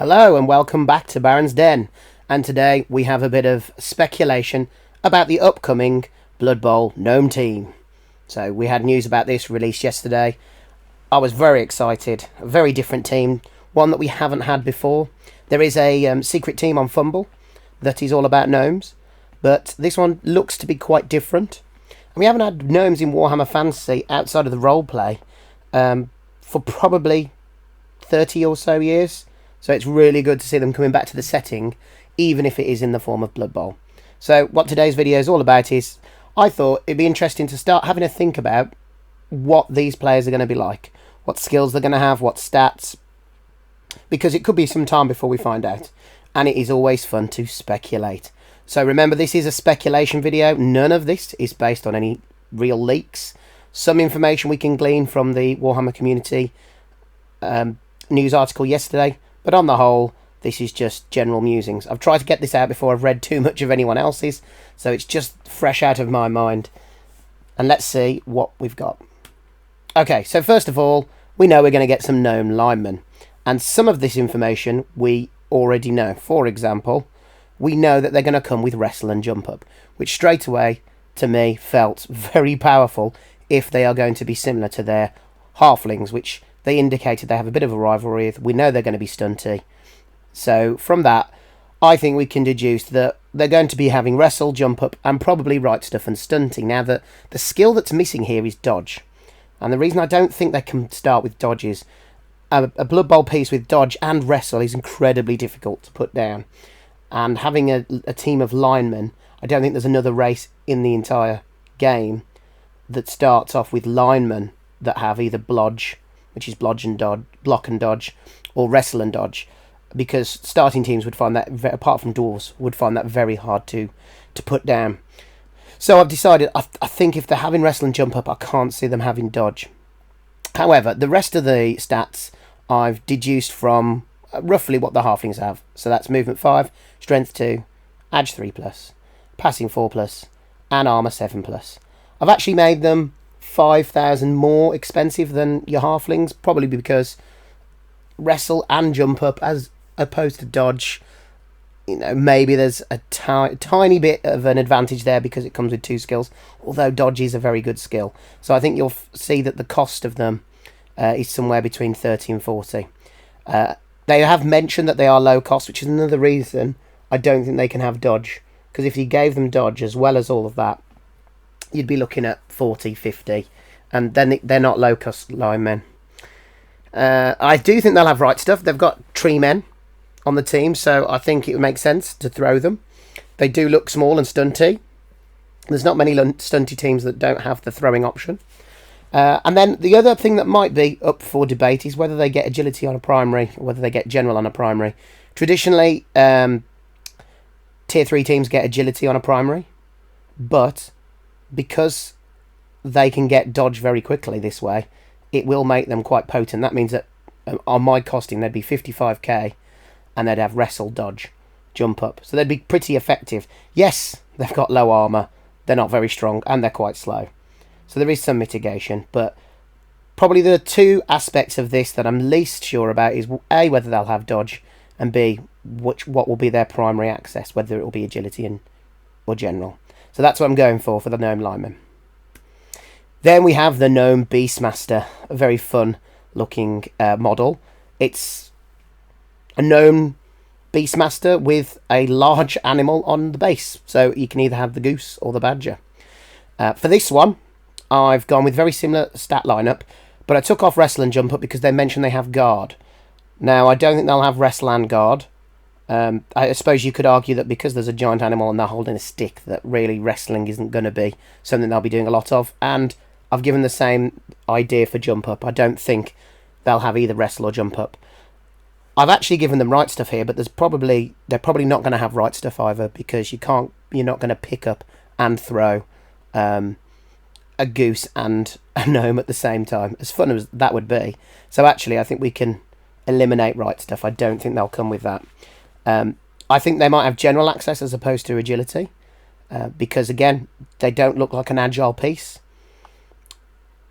Hello and welcome back to Baron's Den, and today we have a bit of speculation about the upcoming Blood Bowl Gnome team. So we had news about this released yesterday. I was very excited. A very different team, one that we haven't had before. There is a secret team on Fumble that is all about gnomes, but this one looks to be quite different. And we haven't had gnomes in Warhammer Fantasy outside of the roleplay for probably 30 or so years. So it's really good to see them coming back to the setting, even if it is in the form of Blood Bowl. So what today's video is all about is, I thought it'd be interesting to start having a think about what these players are going to be like, what skills they're going to have, what stats, because it could be some time before we find out, and it is always fun to speculate. So remember, this is a speculation video. None of this is based on any real leaks. Some information we can glean from the Warhammer community news article yesterday, but on the whole, this is just general musings. I've tried to get this out before I've read too much of anyone else's, so it's just fresh out of my mind. And let's see what we've got. Okay, so first of all, we know we're going to get some gnome linemen, and some of this information we already know. For example, we know that they're going to come with wrestle and jump up, which straight away, to me, felt very powerful if they are going to be similar to their halflings, which they indicated they have a bit of a rivalry with. We know they're going to be stunty. So from that, I think we can deduce that they're going to be having wrestle, jump up, and probably right stuff and stunting. Now, the skill that's missing here is dodge. And the reason I don't think they can start with dodge is a Blood Bowl piece with dodge and wrestle is incredibly difficult to put down. And having a team of linemen, I don't think there's another race in the entire game that starts off with linemen that have either blodge, which is block and dodge, or wrestle and dodge, because starting teams would find that, apart from dwarves, would find that very hard to put down. So I've decided, I think if they're having wrestle and jump up, I can't see them having dodge. However, the rest of the stats I've deduced from roughly what the halflings have. So that's movement 5, strength 2, ag 3+, passing 4+, and armor 7+. I've actually made them 5,000 more expensive than your halflings, probably because wrestle and jump up as opposed to dodge, maybe there's a tiny bit of an advantage there because it comes with 2 skills, although dodge is a very good skill. So I think you'll see that the cost of them is somewhere between 30 and 40. They have mentioned that they are low cost, which is another reason I don't think they can have dodge, because if you gave them dodge as well as all of that, you'd be looking at 40, 50, and then they're not low-cost linemen. I do think they'll have right stuff. They've got tree men on the team, so I think it would make sense to throw them. They do look small and stunty. There's not many stunty teams that don't have the throwing option. And then the other thing that might be up for debate is whether they get agility on a primary, or whether they get general on a primary. Traditionally, tier 3 teams get agility on a primary, but because they can get dodge very quickly this way, it will make them quite potent. That means that on my costing, they'd be 55k, and they'd have wrestle, dodge, jump up. So they'd be pretty effective. Yes, they've got low armor, they're not very strong, and they're quite slow. So there is some mitigation, but probably the 2 aspects of this that I'm least sure about is A, whether they'll have dodge, and B, what will be their primary access, whether it will be agility or general. So that's what I'm going for the gnome lineman. Then we have the gnome Beastmaster, a very fun looking model. It's a gnome Beastmaster with a large animal on the base, so you can either have the goose or the badger. For this one, I've gone with very similar stat lineup, but I took off wrestle and jump up because they mentioned they have guard. Now, I don't think they'll have wrestle and guard. I suppose you could argue that because there's a giant animal and they're holding a stick, that really wrestling isn't going to be something they'll be doing a lot of. And I've given the same idea for jump up. I don't think they'll have either wrestle or jump up. I've actually given them right stuff here, but they're probably not going to have right stuff either, because you're not going to pick up and throw a goose and a gnome at the same time, as fun as that would be. So actually, I think we can eliminate right stuff. I don't think they'll come with that. I think they might have general access as opposed to agility, because again, they don't look like an agile piece.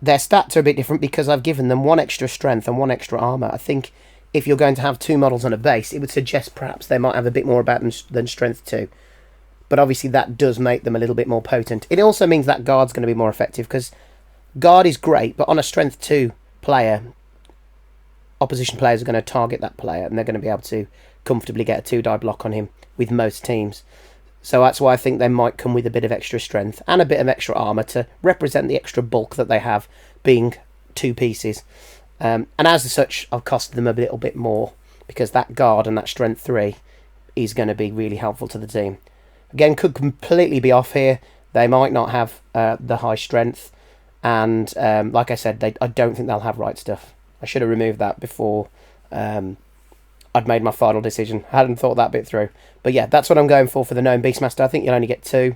Their stats are a bit different because I've given them 1 extra strength and 1 extra armor. I think if you're going to have two models on a base, it would suggest perhaps they might have a bit more about them than strength 2. But obviously that does make them a little bit more potent. It also means that guard's going to be more effective, because guard is great, but on a strength 2 player, opposition players are going to target that player, and they're going to be able to comfortably get a 2-die block on him with most teams. So that's why I think they might come with a bit of extra strength and a bit of extra armour to represent the extra bulk that they have, being 2 pieces. And as such, I've costed them a little bit more, because that guard and that strength 3 is going to be really helpful to the team. Again, could completely be off here. They might not have the high strength, and like I said, I don't think they'll have right stuff. I should have removed that before I'd made my final decision. I hadn't thought that bit through. But yeah, that's what I'm going for the Gnome Beastmaster. I think you'll only get 2.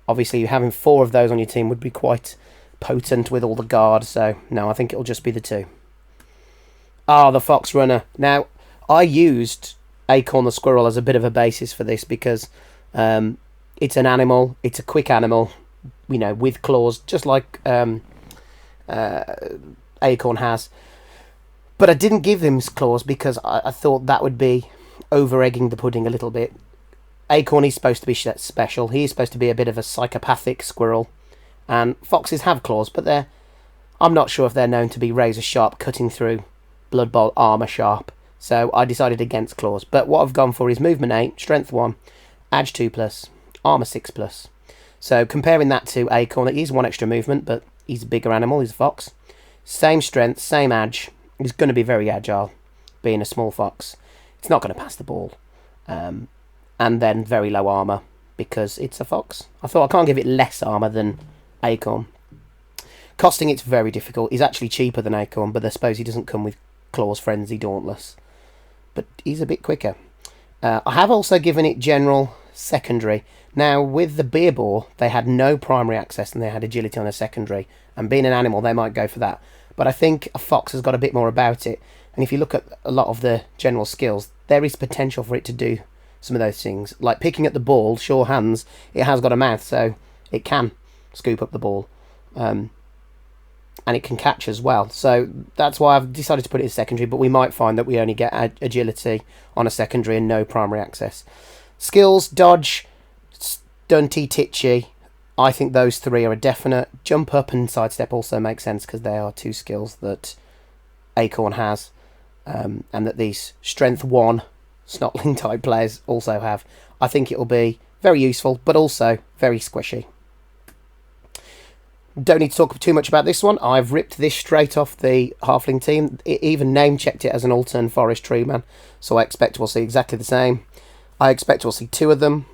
Obviously, having 4 of those on your team would be quite potent with all the guard. So, no, I think it'll just be the 2. Ah, the Fox Runner. Now, I used Acorn the Squirrel as a bit of a basis for this, because it's an animal. It's a quick animal, you know, with claws, just like Acorn has. But I didn't give him claws because I thought that would be over-egging the pudding a little bit. Acorn is supposed to be special. He is supposed to be a bit of a psychopathic squirrel. And foxes have claws, but I'm not sure if they're known to be razor sharp, cutting through Blood Bowl armour sharp. So I decided against claws. But what I've gone for is movement 8, strength 1, edge 2+, armour 6+. So comparing that to Acorn, it is 1 extra movement, but he's a bigger animal, he's a fox. Same strength, same edge. He's going to be very agile, being a small fox. It's not going to pass the ball. And then very low armour, because it's a fox. I thought I can't give it less armour than Acorn. Costing it's very difficult. He's actually cheaper than Acorn, but I suppose he doesn't come with Claws Frenzy Dauntless. But he's a bit quicker. I have also given it general secondary. Now, with the beer boar, they had no primary access and they had agility on a secondary. And being an animal, they might go for that. But I think a fox has got a bit more about it. And if you look at a lot of the general skills, there is potential for it to do some of those things. Like picking up the ball, sure hands, it has got a mouth, so it can scoop up the ball. And it can catch as well. So that's why I've decided to put it as secondary, but we might find that we only get agility on a secondary and no primary access. Skills, dodge, stunty, titchy. I think those 3 are a definite. Jump up and sidestep also makes sense because they are 2 skills that Acorn has, and that these strength 1 snotling type players also have. I think it will be very useful, but also very squishy. Don't need to talk too much about this one. I've ripped this straight off the Halfling team. It even name-checked it as an Altern Forest Treeman, so I expect we'll see exactly the same. I expect we'll see 2 of them.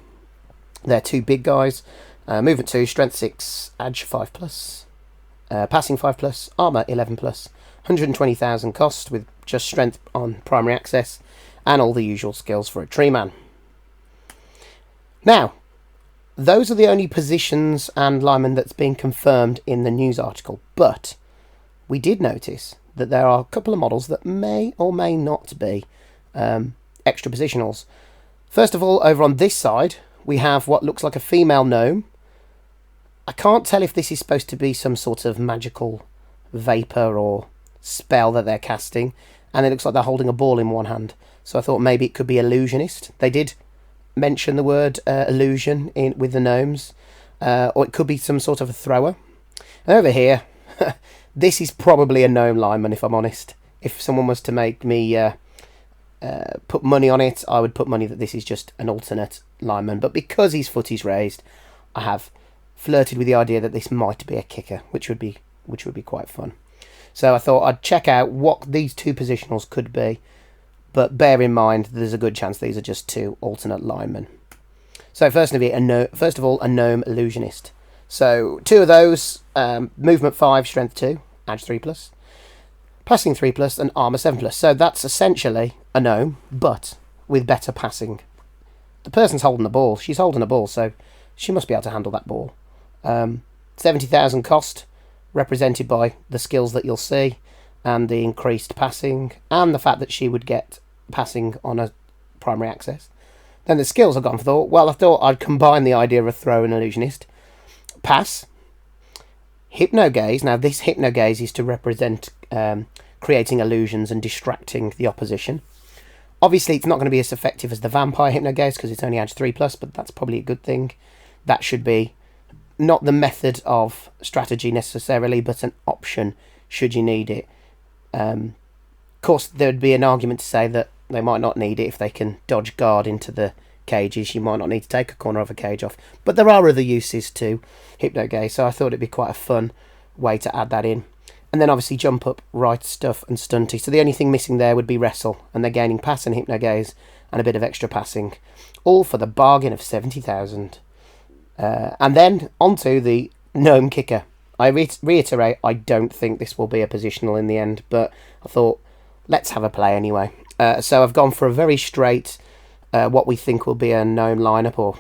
They're 2 big guys. Movement 2, strength 6, edge 5+, passing 5+, armour 11+, 120,000 cost with just strength on primary access, and all the usual skills for a tree man. Now, those are the only positions and linemen that's been confirmed in the news article, but we did notice that there are a couple of models that may or may not be extra positionals. First of all, over on this side, we have what looks like a female gnome. I can't tell if this is supposed to be some sort of magical vapour or spell that they're casting, and it looks like they're holding a ball in one hand. So I thought maybe it could be illusionist. They did mention the word illusion with the gnomes, or it could be some sort of a thrower. And over here, this is probably a gnome lineman, if I'm honest. If someone was to make me put money on it, I would put money that this is just an alternate lineman. But because his foot is raised, I have flirted with the idea that this might be a kicker, which would be quite fun. So I thought I'd check out what these 2 positionals could be, but bear in mind there's a good chance these are just 2 alternate linemen. So first of all, a gnome illusionist. So 2 of those, movement 5, strength 2, edge 3+, passing 3+, and armour 7+. So that's essentially a gnome, but with better passing. The person's holding the ball. She's holding a ball, so she must be able to handle that ball. 70,000 cost, represented by the skills that you'll see, and the increased passing, and the fact that she would get passing on a primary access. Then the skills I've gone for. Well, I thought I'd combine the idea of a throw and illusionist. Pass, hypno gaze. Now this hypno gaze is to represent creating illusions and distracting the opposition. Obviously, it's not going to be as effective as the Vampire Hypnogaze because it's only Edge 3+, but that's probably a good thing. That should be not the method of strategy necessarily, but an option should you need it. Of course, there would be an argument to say that they might not need it if they can dodge guard into the cages. You might not need to take a corner of a cage off. But there are other uses to Hypnogaze, so I thought it'd be quite a fun way to add that in. And then obviously jump up, right stuff and stunty. So the only thing missing there would be wrestle, and they're gaining pass and Hypnogaze and a bit of extra passing, all for the bargain of 70,000. And then onto the gnome kicker. I reiterate, I don't think this will be a positional in the end, but I thought let's have a play anyway. So I've gone for a very straight, what we think will be a gnome lineup, or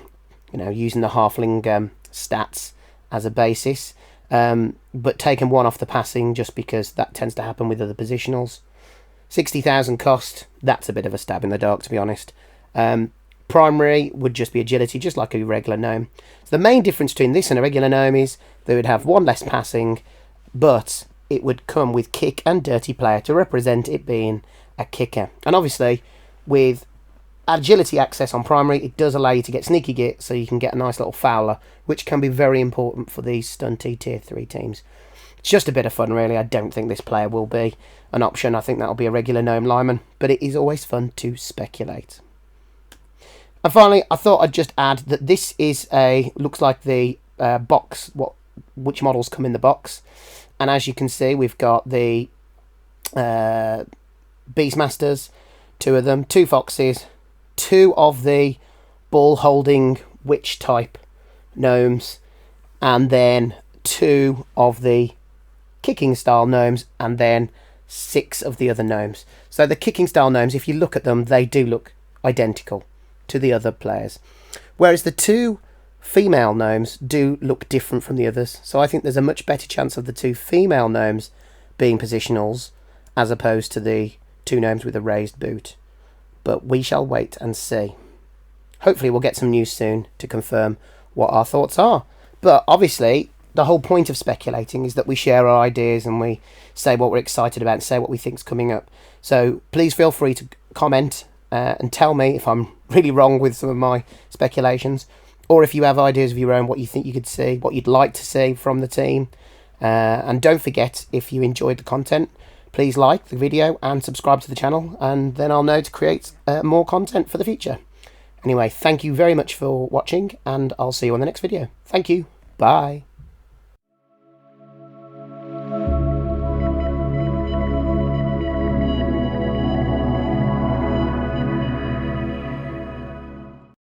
using the halfling stats as a basis. But taken one off the passing just because that tends to happen with other positionals. 60,000 cost, that's a bit of a stab in the dark, to be honest. Primary would just be agility, just like a regular gnome. So the main difference between this and a regular gnome is they would have one less passing, but it would come with kick and dirty player to represent it being a kicker. And obviously, with agility access on primary, it does allow you to get sneaky git, so you can get a nice little fowler, which can be very important for these stunty tier 3 teams. It's just a bit of fun, really. I don't think this player will be an option. I think that'll be a regular gnome lineman, but it is always fun to speculate. And finally, I thought I'd just add that this is looks like the box, which models come in the box. And as you can see, we've got the Beastmasters, 2 of them, 2 foxes, 2 of the ball-holding witch-type gnomes, and then 2 of the kicking-style gnomes, and then 6 of the other gnomes. So the kicking-style gnomes, if you look at them, they do look identical to the other players. Whereas the 2 female gnomes do look different from the others. So I think there's a much better chance of the 2 female gnomes being positionals as opposed to the 2 gnomes with a raised boot. But we shall wait and see. Hopefully we'll get some news soon to confirm what our thoughts are. But obviously, the whole point of speculating is that we share our ideas and we say what we're excited about and say what we think's coming up. So please feel free to comment and tell me if I'm really wrong with some of my speculations, or if you have ideas of your own, what you think you could see, what you'd like to see from the team. And don't forget, if you enjoyed the content, please like the video and subscribe to the channel, and then I'll know to create more content for the future. Anyway, thank you very much for watching, and I'll see you on the next video. Thank you. Bye.